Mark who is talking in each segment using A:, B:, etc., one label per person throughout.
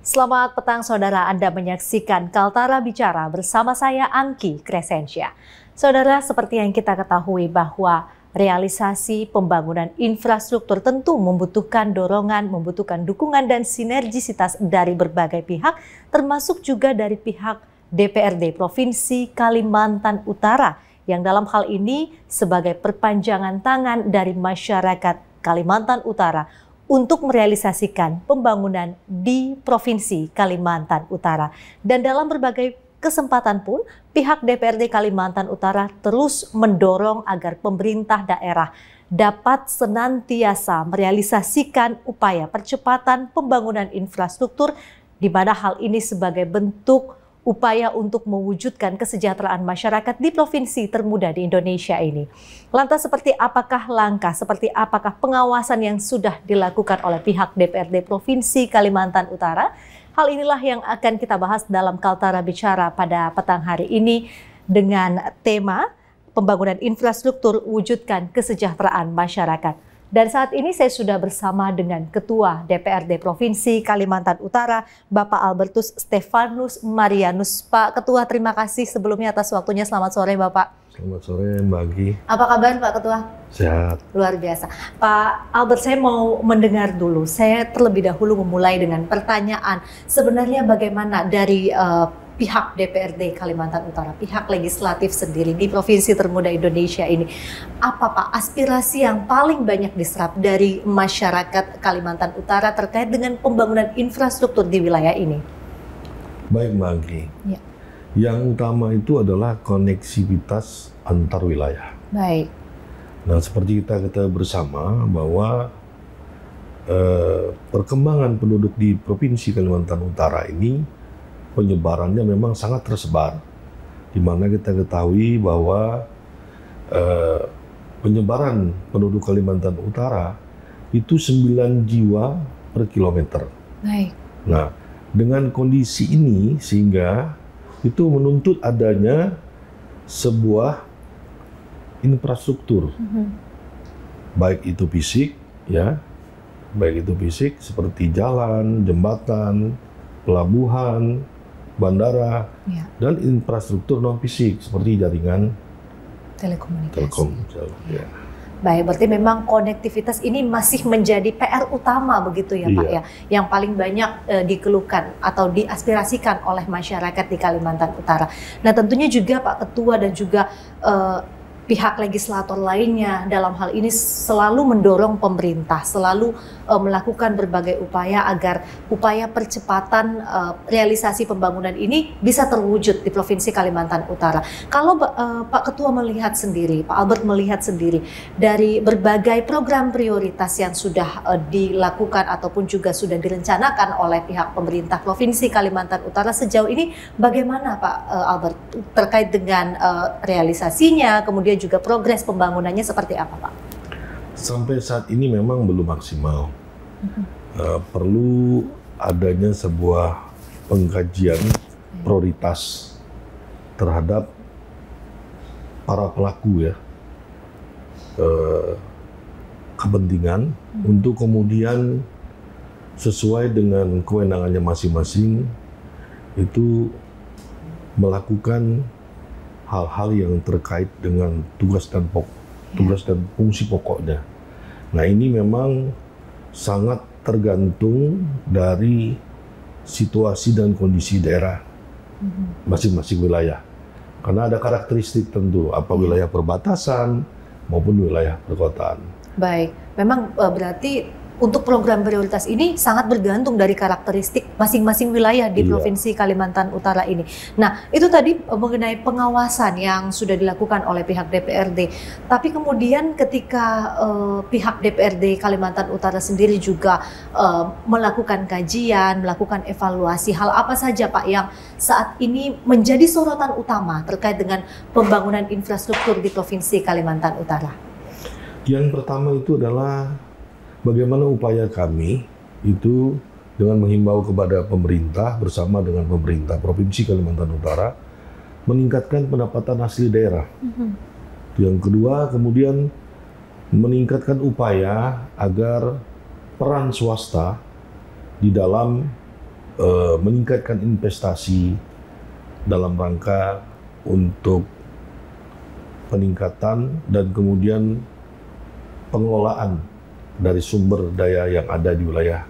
A: Selamat petang saudara, Anda menyaksikan Kaltara Bicara bersama saya Angki Crescentia. Saudara, seperti yang kita ketahui bahwa realisasi pembangunan infrastruktur tentu membutuhkan dorongan, membutuhkan dukungan dan sinergisitas dari berbagai pihak, termasuk juga dari pihak DPRD Provinsi Kalimantan Utara, yang dalam hal ini sebagai perpanjangan tangan dari masyarakat Kalimantan Utara untuk merealisasikan pembangunan di Provinsi Kalimantan Utara. Dan dalam berbagai kesempatan pun, pihak DPRD Kalimantan Utara terus mendorong agar pemerintah daerah dapat senantiasa merealisasikan upaya percepatan pembangunan infrastruktur, di mana hal ini sebagai bentuk upaya untuk mewujudkan kesejahteraan masyarakat di provinsi termuda di Indonesia ini. Lantas seperti apakah langkah, seperti apakah pengawasan yang sudah dilakukan oleh pihak DPRD Provinsi Kalimantan Utara? Hal inilah yang akan kita bahas dalam Kaltara Bicara pada petang hari ini dengan tema pembangunan infrastruktur wujudkan kesejahteraan masyarakat. Dan saat ini saya sudah bersama dengan Ketua DPRD Provinsi Kalimantan Utara, Bapak Albertus Stefanus Marianus. Pak Ketua, terima kasih sebelumnya atas waktunya. Selamat sore, Bapak.
B: Selamat sore, Mbak Anggi.
A: Apa kabar, Pak Ketua?
B: Sehat.
A: Luar biasa. Pak Albert, saya mau mendengar dulu. Saya terlebih dahulu memulai dengan pertanyaan. Sebenarnya bagaimana dari pihak DPRD Kalimantan Utara, pihak legislatif sendiri di Provinsi Termuda Indonesia ini, apa Pak aspirasi yang paling banyak diserap dari masyarakat Kalimantan Utara terkait dengan pembangunan infrastruktur di wilayah ini?
B: Baik, Mbak Anggi.
A: Ya.
B: Yang utama itu adalah koneksivitas antar wilayah.
A: Baik.
B: Nah, seperti kita ketahui bersama bahwa perkembangan penduduk di Provinsi Kalimantan Utara ini penyebarannya memang sangat tersebar, di mana kita ketahui bahwa penyebaran penduduk Kalimantan Utara itu 9 jiwa per kilometer.
A: Baik.
B: Nah, dengan kondisi ini sehingga itu menuntut adanya sebuah infrastruktur, baik itu fisik, ya, baik itu fisik seperti jalan, jembatan, pelabuhan, bandara, ya, dan infrastruktur non fisik seperti jaringan telekomunikasi. Ya.
A: Baik, berarti memang konektivitas ini masih menjadi PR utama begitu ya, Pak, ya, yang paling banyak dikeluhkan atau diaspirasikan oleh masyarakat di Kalimantan Utara. Nah, tentunya juga Pak Ketua dan juga pihak legislator lainnya dalam hal ini selalu mendorong pemerintah, selalu melakukan berbagai upaya agar upaya percepatan realisasi pembangunan ini bisa terwujud di Provinsi Kalimantan Utara. Kalau Pak Ketua melihat sendiri, Pak Albert melihat sendiri dari berbagai program prioritas yang sudah dilakukan ataupun juga sudah direncanakan oleh pihak pemerintah Provinsi Kalimantan Utara sejauh ini, bagaimana Pak Albert terkait dengan realisasinya, kemudian juga progres pembangunannya seperti apa, Pak?
B: Sampai saat ini memang belum maksimal. Perlu adanya sebuah pengkajian prioritas terhadap para pelaku, ya, kepentingan untuk kemudian sesuai dengan kewenangannya masing-masing itu melakukan hal-hal yang terkait dengan tugas dan fungsi pokoknya. Nah, ini memang sangat tergantung dari situasi dan kondisi daerah masing-masing wilayah. Karena ada karakteristik tentu, apa wilayah perbatasan maupun wilayah perkotaan.
A: Baik, memang berarti untuk program prioritas ini sangat bergantung dari karakteristik masing-masing wilayah di Provinsi Kalimantan Utara ini. Nah, itu tadi mengenai pengawasan yang sudah dilakukan oleh pihak DPRD. Tapi kemudian ketika pihak DPRD Kalimantan Utara sendiri juga melakukan kajian, melakukan evaluasi, hal apa saja Pak yang saat ini menjadi sorotan utama terkait dengan pembangunan infrastruktur di Provinsi Kalimantan Utara?
B: Yang pertama itu adalah bagaimana upaya kami itu dengan menghimbau kepada pemerintah bersama dengan pemerintah Provinsi Kalimantan Utara meningkatkan pendapatan asli daerah. Yang kedua, kemudian meningkatkan upaya agar peran swasta di dalam meningkatkan investasi dalam rangka untuk peningkatan dan kemudian pengelolaan dari sumber daya yang ada di wilayah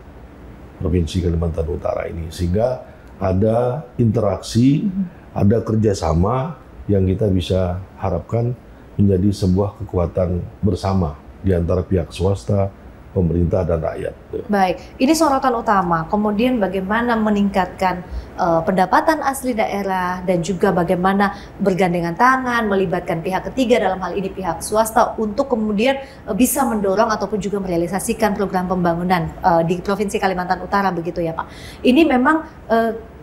B: Provinsi Kalimantan Utara ini, sehingga ada interaksi, ada kerjasama yang kita bisa harapkan menjadi sebuah kekuatan bersama di antara pihak swasta, pemerintah, dan rakyat.
A: Baik, ini sorotan utama. Kemudian bagaimana meningkatkan pendapatan asli daerah dan juga bagaimana bergandengan tangan, melibatkan pihak ketiga dalam hal ini pihak swasta untuk kemudian bisa mendorong ataupun juga merealisasikan program pembangunan di Provinsi Kalimantan Utara begitu ya Pak. Ini memang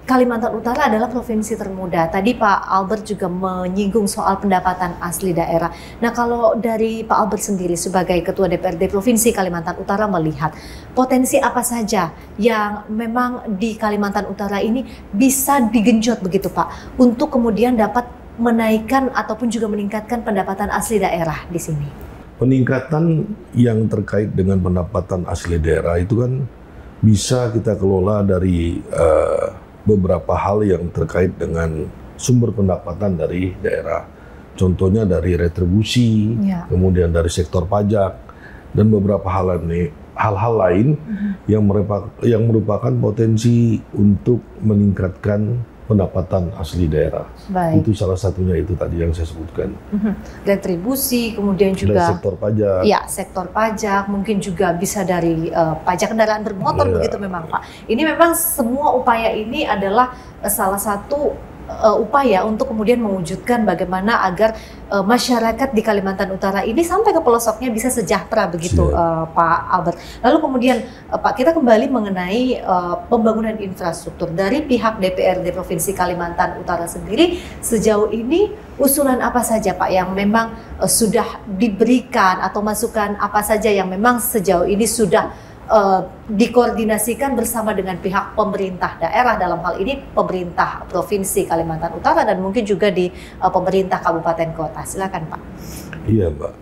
A: Kalimantan Utara adalah provinsi termuda. Tadi Pak Albert juga menyinggung soal pendapatan asli daerah. Nah, kalau dari Pak Albert sendiri sebagai Ketua DPRD Provinsi Kalimantan Utara melihat potensi apa saja yang memang di Kalimantan Utara ini bisa digenjot begitu Pak, untuk kemudian dapat menaikkan ataupun juga meningkatkan pendapatan asli daerah di sini.
B: Peningkatan yang terkait dengan pendapatan asli daerah itu kan bisa kita kelola dari beberapa hal yang terkait dengan sumber pendapatan dari daerah. Contohnya dari retribusi, kemudian dari sektor pajak, dan beberapa hal-hal lain yang merupakan potensi untuk meningkatkan pendapatan asli daerah.
A: Baik.
B: Itu salah satunya itu tadi yang saya sebutkan.
A: Retribusi, kemudian juga
B: dari sektor pajak.
A: Ya, sektor pajak, mungkin juga bisa dari pajak kendaraan bermotor begitu memang Pak. Ini memang semua upaya ini adalah salah satu upaya untuk kemudian mewujudkan bagaimana agar masyarakat di Kalimantan Utara ini sampai ke pelosoknya bisa sejahtera begitu Pak Albert. Lalu kemudian Pak, kita kembali mengenai pembangunan infrastruktur dari pihak DPRD Provinsi Kalimantan Utara sendiri. Sejauh ini usulan apa saja Pak yang memang sudah diberikan atau masukan apa saja yang memang sejauh ini sudah dikoordinasikan bersama dengan pihak pemerintah daerah, dalam hal ini pemerintah Provinsi Kalimantan Utara dan mungkin juga di pemerintah kabupaten kota. Silakan Pak.
B: Iya Pak,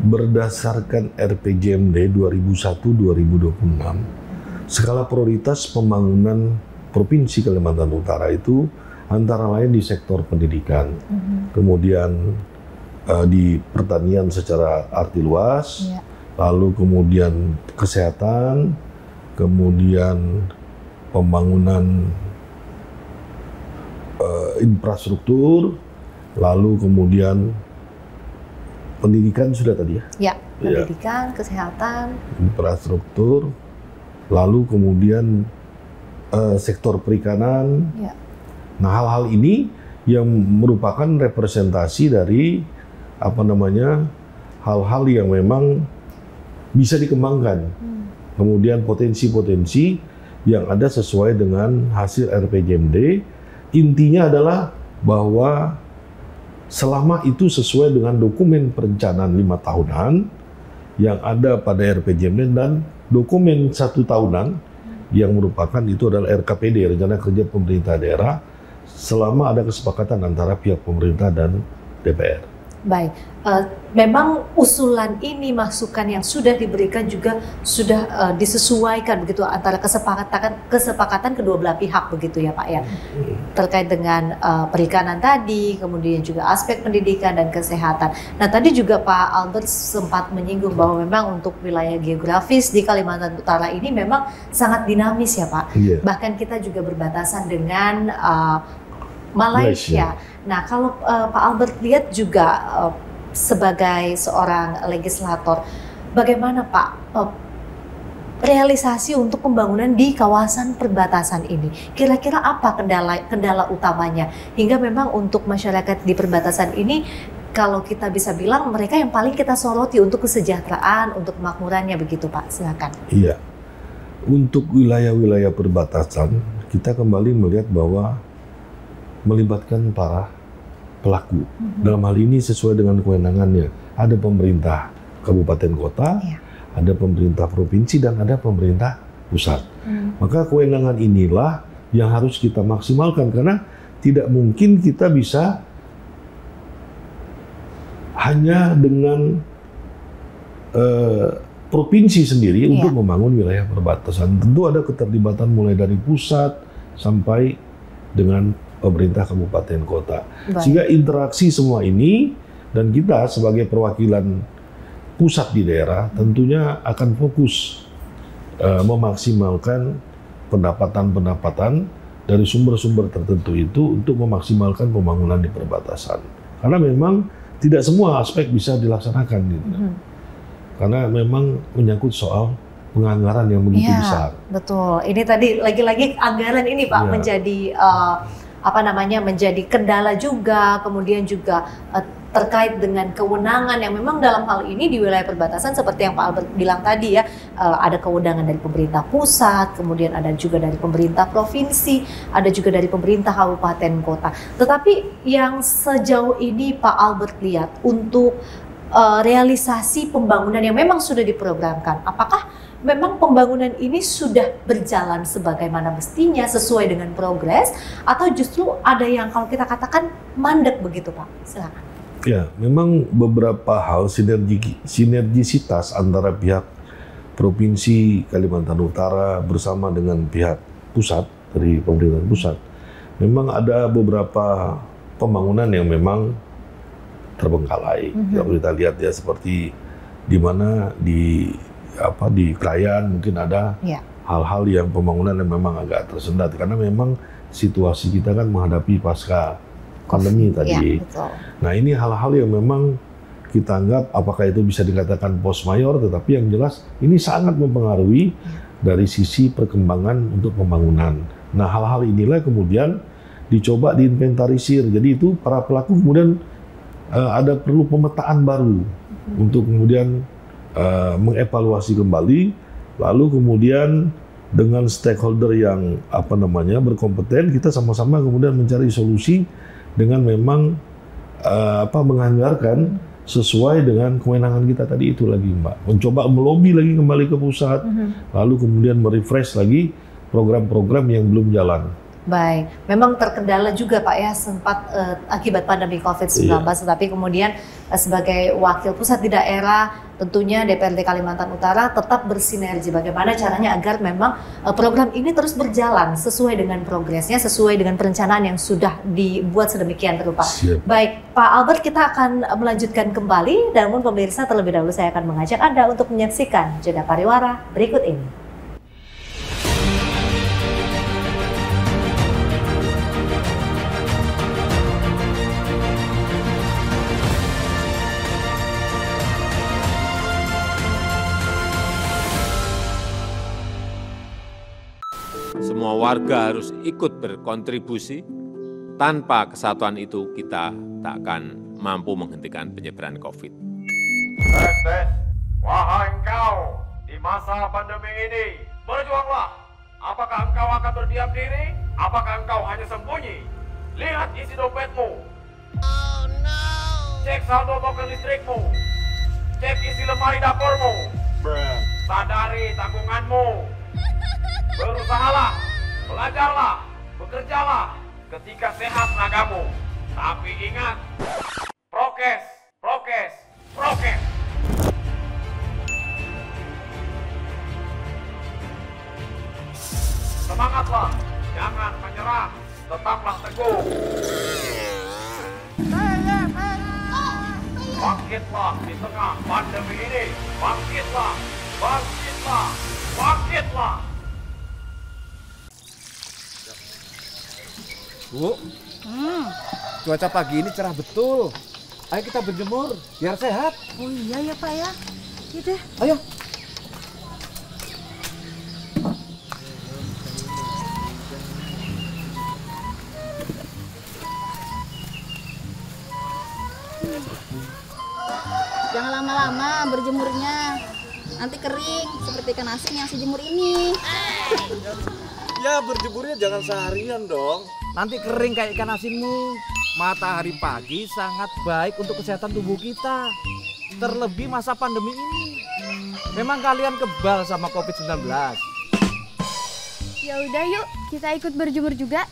B: berdasarkan RPJMD 2001-2026, skala prioritas pembangunan Provinsi Kalimantan Utara itu antara lain di sektor pendidikan, kemudian di pertanian secara arti luas, lalu kemudian kesehatan, kemudian pembangunan infrastruktur, lalu kemudian pendidikan sudah tadi ya?
A: Ya, pendidikan, kesehatan,
B: infrastruktur, lalu kemudian sektor perikanan.
A: Ya.
B: Nah, hal-hal ini yang merupakan representasi dari hal-hal yang memang bisa dikembangkan. Kemudian potensi-potensi yang ada sesuai dengan hasil RPJMD, intinya adalah bahwa selama itu sesuai dengan dokumen perencanaan 5 tahunan yang ada pada RPJMD dan dokumen 1 tahunan yang merupakan itu adalah RKPD, Rencana Kerja Pemerintah Daerah, selama ada kesepakatan antara pihak pemerintah dan DPR.
A: Baik, memang usulan ini, masukan yang sudah diberikan juga sudah disesuaikan begitu antara kesepakatan kedua belah pihak begitu ya Pak ya, terkait dengan perikanan tadi, kemudian juga aspek pendidikan dan kesehatan. Nah tadi juga Pak Albert sempat menyinggung bahwa memang untuk wilayah geografis di Kalimantan Utara ini memang sangat dinamis ya Pak. Bahkan kita juga berbatasan dengan Malaysia. Nah, kalau Pak Albert lihat juga sebagai seorang legislator, bagaimana Pak realisasi untuk pembangunan di kawasan perbatasan ini? Kira-kira apa kendala utamanya hingga memang untuk masyarakat di perbatasan ini, kalau kita bisa bilang mereka yang paling kita soroti untuk kesejahteraan, untuk kemakmurannya begitu Pak? Silakan.
B: Iya, untuk wilayah-wilayah perbatasan kita kembali melihat bahwa melibatkan para pelaku. Dalam hal ini sesuai dengan kewenangannya. Ada pemerintah kabupaten kota, ada pemerintah provinsi, dan ada pemerintah pusat. Maka kewenangan inilah yang harus kita maksimalkan, karena tidak mungkin kita bisa hanya dengan provinsi sendiri untuk membangun wilayah perbatasan. Tentu ada keterlibatan mulai dari pusat, sampai dengan pemerintah kabupaten kota.
A: Baik.
B: Sehingga interaksi semua ini dan kita sebagai perwakilan pusat di daerah tentunya akan fokus memaksimalkan pendapatan dari sumber-sumber tertentu itu untuk memaksimalkan pembangunan di perbatasan. Karena memang tidak semua aspek bisa dilaksanakan gitu. Karena memang menyangkut soal penganggaran yang begitu besar.
A: Betul. Ini tadi lagi-lagi anggaran ini Pak menjadi menjadi kendala juga, kemudian juga terkait dengan kewenangan yang memang dalam hal ini di wilayah perbatasan seperti yang Pak Albert bilang tadi ya, ada kewenangan dari pemerintah pusat, kemudian ada juga dari pemerintah provinsi, ada juga dari pemerintah kabupaten kota. Tetapi yang sejauh ini Pak Albert lihat untuk realisasi pembangunan yang memang sudah diprogramkan, apakah memang pembangunan ini sudah berjalan sebagaimana mestinya sesuai dengan progres, atau justru ada yang kalau kita katakan mandek begitu Pak? Silakan.
B: Ya, memang beberapa hal sinergisitas antara pihak Provinsi Kalimantan Utara bersama dengan pihak pusat dari pemerintah pusat. Memang ada beberapa pembangunan yang memang terbengkalai. Kalau kita lihat ya seperti di mana di Krayan mungkin ada hal-hal yang pembangunan yang memang agak tersendat karena memang situasi kita kan menghadapi pasca pandemi tadi.
A: Betul.
B: Nah ini hal-hal yang memang kita anggap apakah itu bisa dikatakan post mayor, tetapi yang jelas ini sangat mempengaruhi dari sisi perkembangan untuk pembangunan. Nah hal-hal inilah kemudian dicoba diinventarisir. Jadi itu para pelaku kemudian ada perlu pemetaan baru untuk kemudian mengevaluasi kembali, lalu kemudian dengan stakeholder yang berkompeten kita sama-sama kemudian mencari solusi dengan memang menganggarkan sesuai dengan kewenangan kita tadi itu lagi Mbak. Mencoba melobi lagi kembali ke pusat, lalu kemudian merefresh lagi program-program yang belum jalan.
A: Baik, memang terkendala juga Pak ya sempat akibat pandemi COVID-19, tetapi kemudian sebagai wakil pusat di daerah tentunya DPRD Kalimantan Utara tetap bersinergi bagaimana caranya agar memang program ini terus berjalan sesuai dengan progresnya, sesuai dengan perencanaan yang sudah dibuat sedemikian rupa. Baik, Pak Albert, kita akan melanjutkan kembali, namun pemirsa terlebih dahulu saya akan mengajak Anda untuk menyaksikan jeda pariwara berikut ini.
C: Semua warga harus ikut berkontribusi. Tanpa kesatuan itu, kita tak akan mampu menghentikan penyebaran COVID.
D: Tes. Wahai engkau, di masa pandemi ini, berjuanglah. Apakah engkau akan berdiam diri? Apakah engkau hanya sembunyi? Lihat isi dompetmu. Oh no. Cek saldo token listrikmu. Cek isi lemari dapurmu. Sadari tanggunganmu. Berusahalah, belajarlah, bekerjalah ketika sehat tenagamu. Tapi ingat, prokes. Semangatlah, jangan menyerah, tetaplah teguh. Bangkitlah di tengah pandemi ini, bangkitlah.
E: Bu, cuaca pagi ini cerah betul. Ayo kita berjemur, biar sehat.
F: Oh iya ya Pak ya. Gitu.
E: Ayo.
F: Jangan lama-lama berjemurnya. Nanti kering seperti ikan asin yang sejemur ini.
E: Ya berjemurnya jangan seharian dong. Nanti kering kayak ikan asinmu. Matahari pagi sangat baik untuk kesehatan tubuh kita. Terlebih masa pandemi ini. Memang kalian kebal sama COVID-19.
F: Ya udah yuk, kita ikut berjemur juga.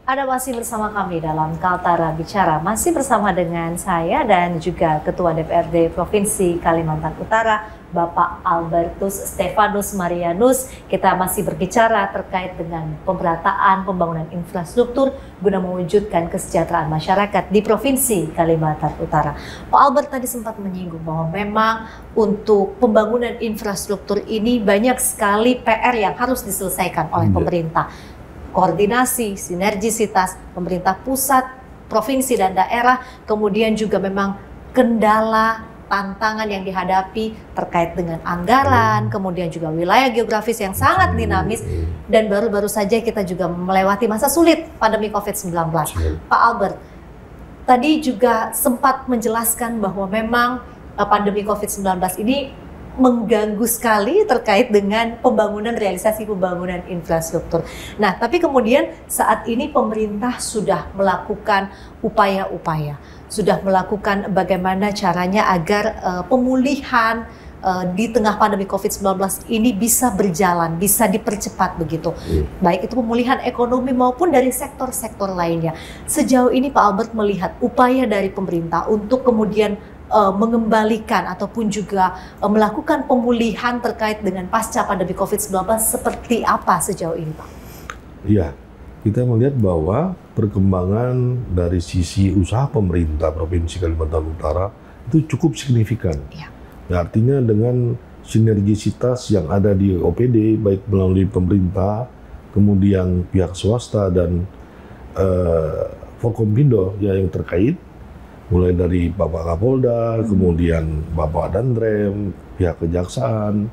A: Anda masih bersama kami dalam Kaltara Bicara, masih bersama dengan saya dan juga Ketua DPRD Provinsi Kalimantan Utara, Bapak Albertus Stefanus Marianus. Kita masih berbicara terkait dengan pemerataan pembangunan infrastruktur guna mewujudkan kesejahteraan masyarakat di Provinsi Kalimantan Utara. Pak Albert tadi sempat menyinggung bahwa memang untuk pembangunan infrastruktur ini banyak sekali PR yang harus diselesaikan oleh pemerintah. Koordinasi, sinergisitas pemerintah pusat, provinsi dan daerah, kemudian juga memang kendala, tantangan yang dihadapi terkait dengan anggaran, kemudian juga wilayah geografis yang sangat dinamis, dan baru-baru saja kita juga melewati masa sulit pandemi COVID-19. Pak Albert, tadi juga sempat menjelaskan bahwa memang pandemi COVID-19 ini mengganggu sekali terkait dengan realisasi pembangunan infrastruktur. Nah, tapi kemudian saat ini pemerintah sudah melakukan upaya-upaya, sudah melakukan bagaimana caranya agar pemulihan di tengah pandemi COVID-19 ini bisa berjalan, bisa dipercepat begitu. Baik itu pemulihan ekonomi maupun dari sektor-sektor lainnya. Sejauh ini Pak Albert melihat upaya dari pemerintah untuk kemudian mengembalikan ataupun juga melakukan pemulihan terkait dengan pasca pandemi COVID-19 seperti apa sejauh ini, Pak? Iya,
B: kita melihat bahwa perkembangan dari sisi usaha pemerintah Provinsi Kalimantan Utara itu cukup signifikan. Ya. Artinya dengan sinergisitas yang ada di OPD, baik melalui pemerintah, kemudian pihak swasta dan Forkompimda yang terkait, mulai dari Bapak Kapolda, kemudian Bapak Danrem, pihak kejaksaan,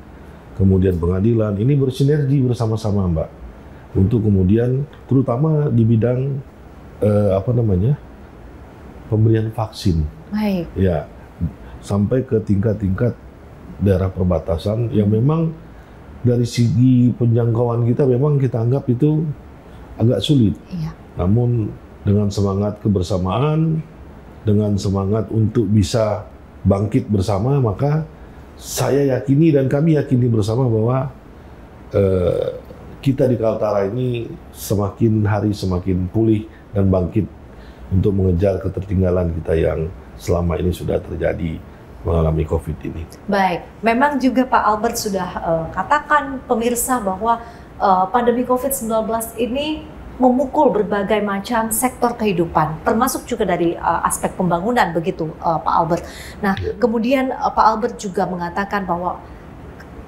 B: kemudian pengadilan, ini bersinergi bersama-sama, Mbak, untuk kemudian terutama di bidang pemberian vaksin.
A: Baik.
B: Ya, sampai ke tingkat-tingkat daerah perbatasan yang memang dari segi penjangkauan kita memang kita anggap itu agak sulit.
A: Iya.
B: Namun dengan semangat kebersamaan, dengan semangat untuk bisa bangkit bersama, maka saya yakini dan kami yakini bersama bahwa kita di Kaltara ini semakin hari semakin pulih dan bangkit untuk mengejar ketertinggalan kita yang selama ini sudah terjadi mengalami COVID ini.
A: Baik, memang juga Pak Albert sudah katakan pemirsa bahwa pandemi COVID-19 ini memukul berbagai macam sektor kehidupan, termasuk juga dari aspek pembangunan begitu, Pak Albert. Nah, kemudian Pak Albert juga mengatakan bahwa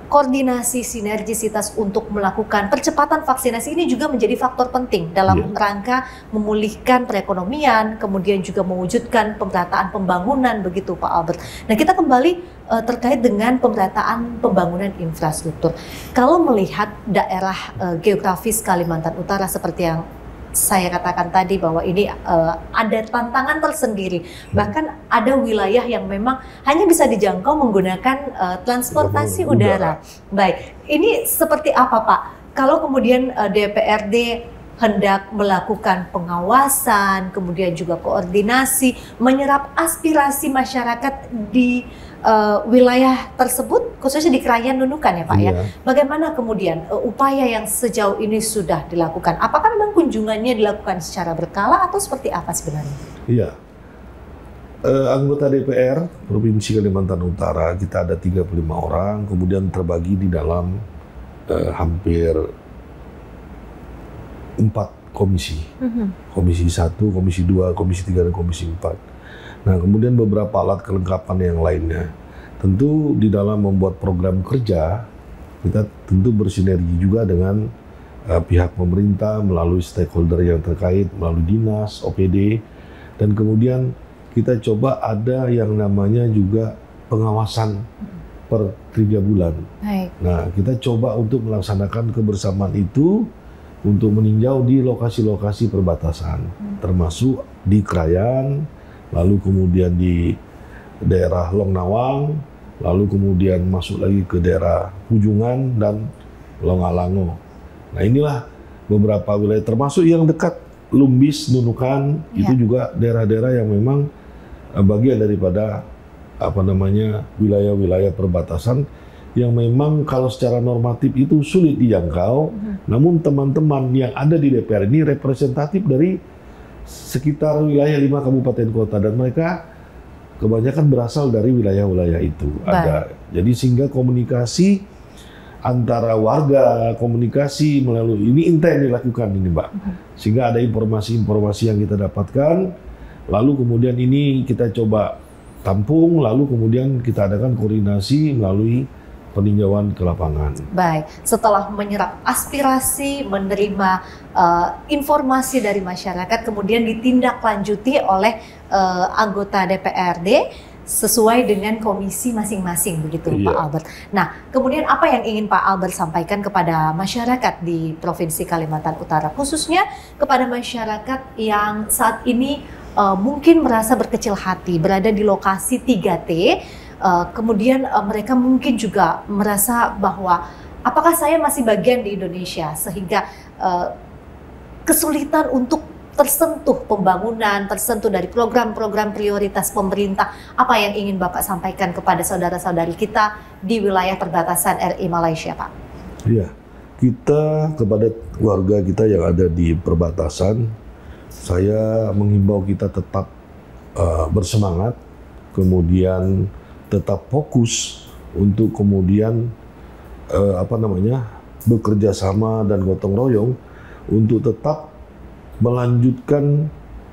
A: koordinasi sinergisitas untuk melakukan percepatan vaksinasi ini juga menjadi faktor penting dalam rangka memulihkan perekonomian, kemudian juga mewujudkan pemerataan pembangunan begitu, Pak Albert. Nah, kita kembali terkait dengan pemerataan pembangunan infrastruktur. Kalau melihat daerah geografis Kalimantan Utara seperti yang saya katakan tadi bahwa ini ada tantangan tersendiri. Bahkan ada wilayah yang memang hanya bisa dijangkau menggunakan transportasi udara. Baik, ini seperti apa, Pak? Kalau kemudian DPRD hendak melakukan pengawasan, kemudian juga koordinasi, menyerap aspirasi masyarakat di wilayah tersebut, khususnya di Krayan Nunukan ya Pak ya. Bagaimana kemudian upaya yang sejauh ini sudah dilakukan? Apakah memang kunjungannya dilakukan secara berkala atau seperti apa sebenarnya?
B: Iya, anggota DPR Provinsi Kalimantan Utara kita ada 35 orang, kemudian terbagi di dalam hampir 4 komisi. Komisi 1, Komisi 2, Komisi 3, dan Komisi 4. Nah, kemudian beberapa alat kelengkapan yang lainnya. Tentu di dalam membuat program kerja, kita tentu bersinergi juga dengan pihak pemerintah melalui stakeholder yang terkait, melalui dinas, OPD, dan kemudian kita coba ada yang namanya juga pengawasan per 3 bulan. Nah, kita coba untuk melaksanakan kebersamaan itu untuk meninjau di lokasi-lokasi perbatasan, termasuk di Krayan, lalu kemudian di daerah Longnawang, lalu kemudian masuk lagi ke daerah Pujungan dan Longalango. Nah, inilah beberapa wilayah, termasuk yang dekat Lumbis, Nunukan, itu juga daerah-daerah yang memang bagian daripada wilayah-wilayah perbatasan yang memang kalau secara normatif itu sulit dijangkau. Namun teman-teman yang ada di DPR ini representatif dari sekitar wilayah 5 kabupaten kota dan mereka kebanyakan berasal dari wilayah-wilayah itu. Ada. Jadi sehingga komunikasi antara warga, komunikasi melalui ini intens dilakukan ini, Mbak. Sehingga ada informasi-informasi yang kita dapatkan, lalu kemudian ini kita coba tampung, lalu kemudian kita adakan koordinasi melalui peninjauan ke lapangan.
A: Baik, setelah menyerap aspirasi, menerima informasi dari masyarakat, kemudian ditindaklanjuti oleh anggota DPRD sesuai dengan komisi masing-masing, begitu Pak Albert. Nah, kemudian apa yang ingin Pak Albert sampaikan kepada masyarakat di Provinsi Kalimantan Utara, khususnya kepada masyarakat yang saat ini mungkin merasa berkecil hati, berada di lokasi 3T, kemudian mereka mungkin juga merasa bahwa apakah saya masih bagian di Indonesia, sehingga kesulitan untuk tersentuh pembangunan, tersentuh dari program-program prioritas pemerintah. Apa yang ingin Bapak sampaikan kepada saudara-saudari kita di wilayah perbatasan RI Malaysia, Pak?
B: Iya, kita kepada warga kita yang ada di perbatasan, saya menghimbau kita tetap bersemangat, kemudian tetap fokus untuk kemudian bekerja sama dan gotong royong untuk tetap melanjutkan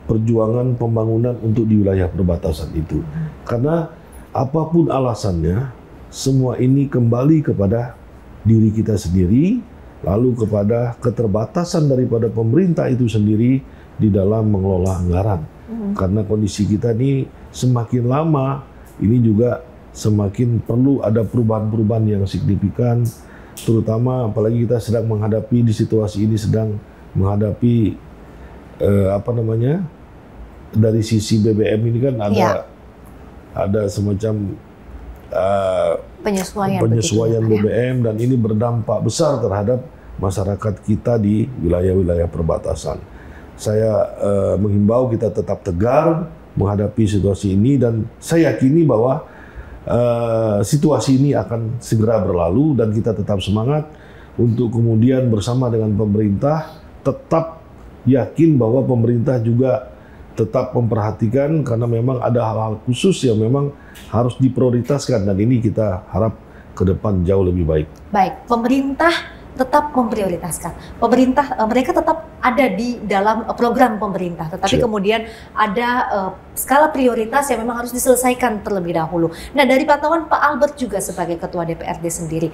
B: perjuangan pembangunan untuk di wilayah perbatasan itu. Karena apapun alasannya, semua ini kembali kepada diri kita sendiri, lalu kepada keterbatasan daripada pemerintah itu sendiri di dalam mengelola anggaran. Karena kondisi kita ini semakin lama, ini juga semakin perlu ada perubahan-perubahan yang signifikan, terutama apalagi kita sedang menghadapi di situasi ini sedang menghadapi dari sisi BBM ini kan ada semacam penyesuaian BBM dan ini berdampak besar terhadap masyarakat kita di wilayah-wilayah perbatasan. Saya menghimbau kita tetap tegar menghadapi situasi ini dan saya yakini bahwa situasi ini akan segera berlalu dan kita tetap semangat untuk kemudian bersama dengan pemerintah tetap yakin bahwa pemerintah juga tetap memperhatikan karena memang ada hal-hal khusus yang memang harus diprioritaskan dan ini kita harap ke depan jauh lebih baik.
A: Baik, pemerintah tetap memprioritaskan. Mereka tetap ada di dalam program pemerintah, tetapi kemudian ada skala prioritas yang memang harus diselesaikan terlebih dahulu. Nah, dari pantauan Pak Albert juga sebagai Ketua DPRD sendiri,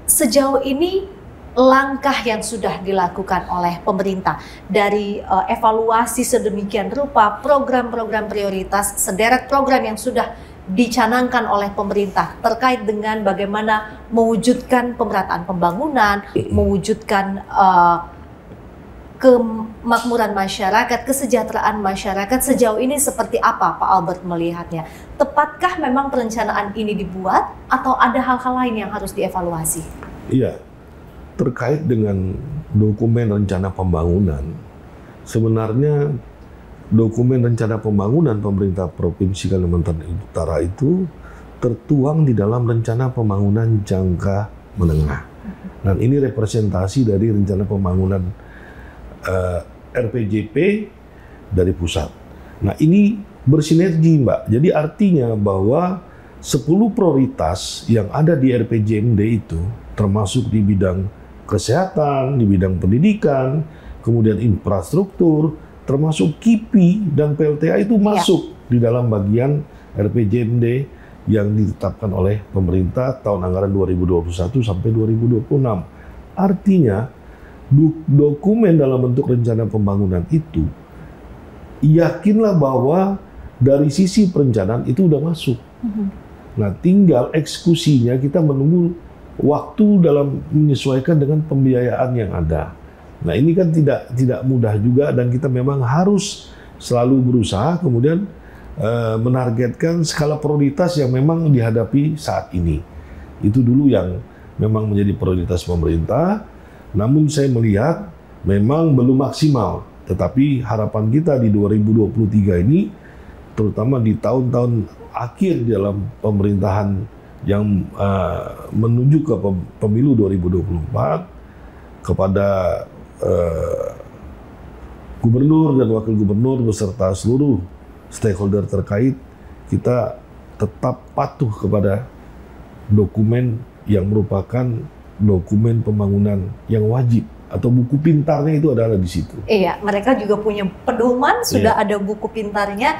A: sejauh ini langkah yang sudah dilakukan oleh pemerintah dari evaluasi sedemikian rupa program-program prioritas, sederet program yang sudah dicanangkan oleh pemerintah terkait dengan bagaimana mewujudkan pemerataan pembangunan, mewujudkan kemakmuran masyarakat, kesejahteraan masyarakat, sejauh ini seperti apa Pak Albert melihatnya? Tepatkah memang perencanaan ini dibuat atau ada hal-hal lain yang harus dievaluasi?
B: Iya. Terkait dengan dokumen rencana pembangunan, sebenarnya dokumen rencana pembangunan pemerintah Provinsi Kalimantan Utara itu tertuang di dalam rencana pembangunan jangka menengah. Dan ini representasi dari rencana pembangunan RPJP dari pusat. Nah ini bersinergi Mbak, jadi artinya bahwa 10 prioritas yang ada di RPJMD itu termasuk di bidang kesehatan, di bidang pendidikan, kemudian infrastruktur, termasuk KIPI dan PLTA itu masuk di dalam bagian RPJMD yang ditetapkan oleh pemerintah tahun anggaran 2021 sampai 2026. Artinya, dokumen dalam bentuk rencana pembangunan itu, yakinlah bahwa dari sisi perencanaan itu udah masuk. Nah, tinggal eksekusinya kita menunggu waktu dalam menyesuaikan dengan pembiayaan yang ada. Nah ini kan tidak mudah juga dan kita memang harus selalu berusaha kemudian menargetkan skala prioritas yang memang dihadapi saat ini. Itu dulu yang memang menjadi prioritas pemerintah. Namun saya melihat memang belum maksimal. Tetapi harapan kita di 2023 ini, terutama di tahun-tahun akhir dalam pemerintahan yang menuju ke pemilu 2024 kepada gubernur dan wakil gubernur beserta seluruh stakeholder terkait, kita tetap patuh kepada dokumen yang merupakan dokumen pembangunan yang wajib atau buku pintarnya itu adalah di situ.
A: Iya, mereka juga punya pedoman, sudah ada buku pintarnya.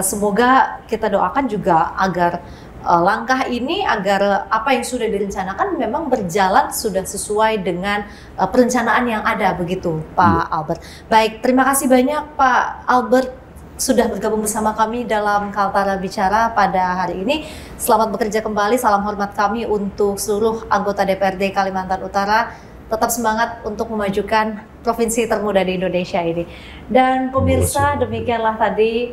A: Semoga kita doakan juga agar langkah ini, agar apa yang sudah direncanakan memang berjalan sudah sesuai dengan perencanaan yang ada, begitu Pak Albert. Baik, terima kasih banyak Pak Albert sudah bergabung bersama kami dalam Kaltara Bicara pada hari ini. Selamat bekerja kembali, salam hormat kami untuk seluruh anggota DPRD Kalimantan Utara. Tetap semangat untuk memajukan provinsi termuda di Indonesia ini. Dan pemirsa, demikianlah tadi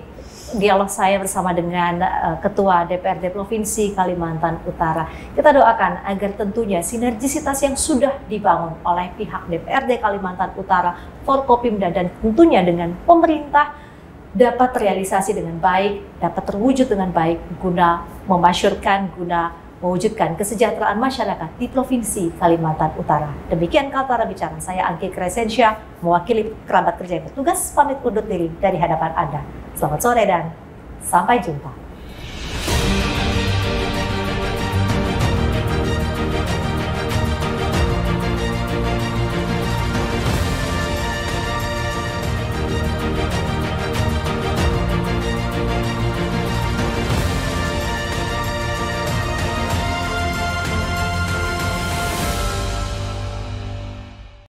A: dialog saya bersama dengan Ketua DPRD Provinsi Kalimantan Utara. Kita doakan agar tentunya sinergisitas yang sudah dibangun oleh pihak DPRD Kalimantan Utara, Forkopimda, dan tentunya dengan pemerintah dapat terrealisasi dengan baik, dapat terwujud dengan baik guna memasyurkan, guna mewujudkan kesejahteraan masyarakat di Provinsi Kalimantan Utara. Demikian Kaltara Bicara, saya Angki Crescentia, mewakili kerabat kerja yang bertugas, pamit undur diri dari hadapan Anda. Selamat sore dan sampai jumpa.